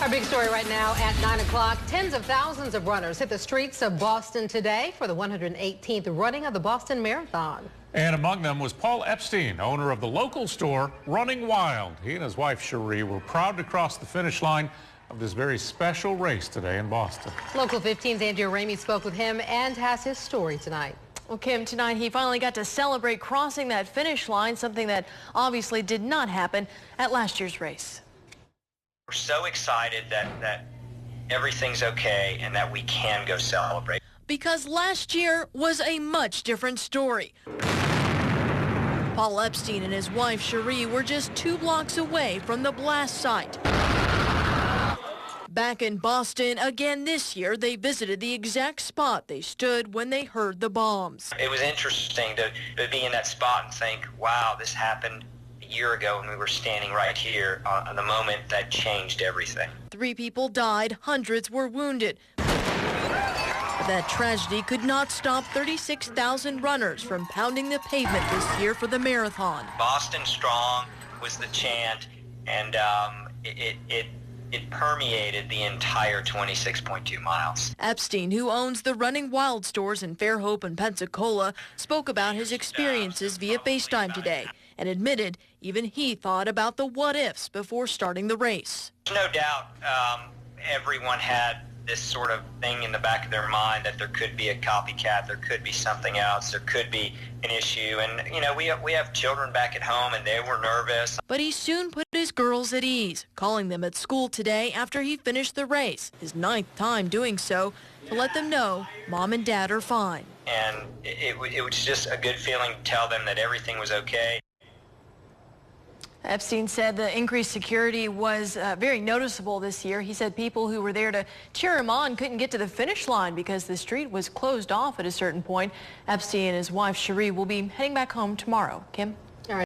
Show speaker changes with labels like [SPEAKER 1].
[SPEAKER 1] Our big story right now at 9 o'clock. Tens of thousands of runners hit the streets of Boston today for the 118th running of the Boston Marathon.
[SPEAKER 2] And among them was Paul Epstein, owner of the local store Running Wild. He and his wife Cherie were proud to cross the finish line of this very special race today in Boston.
[SPEAKER 1] Local 15's Andrea Ramey spoke with him and has his story tonight.
[SPEAKER 3] Well, Kim, tonight he finally got to celebrate crossing that finish line, something that obviously did not happen at last year's race.
[SPEAKER 4] We're so excited that everything's okay and that we can go celebrate.
[SPEAKER 3] Because last year was a much different story. Paul Epstein and his wife Cherie were just 2 blocks away from the blast site. Back in Boston again this year, they visited the exact spot they stood when they heard the bombs.
[SPEAKER 4] It was interesting to be in that spot and think, wow, this happened a year ago when we were standing right here on the moment that changed everything.
[SPEAKER 3] 3 people died, hundreds were wounded. But that tragedy could not stop 36,000 runners from pounding the pavement this year for the marathon.
[SPEAKER 4] Boston Strong was the chant, and it permeated the entire 26.2 miles.
[SPEAKER 3] Epstein, who owns the Running Wild stores in Fairhope and Pensacola, spoke about his experiences via FaceTime today and admitted even he thought about the what-ifs before starting the race.
[SPEAKER 4] No doubt everyone had this sort of thing in the back of their mind that there could be a copycat, there could be something else, there could be an issue. And, you know, we have children back at home and they were nervous.
[SPEAKER 3] But he soon put his girls at ease, calling them at school today after he finished the race, his 9th time doing so, to let them know Mom and Dad are fine.
[SPEAKER 4] And it was just a good feeling to tell them that everything was okay.
[SPEAKER 3] Epstein said the increased security was very noticeable this year. He said people who were there to cheer him on couldn't get to the finish line because the street was closed off at a certain point. Epstein and his wife Cherie will be heading back home tomorrow. Kim?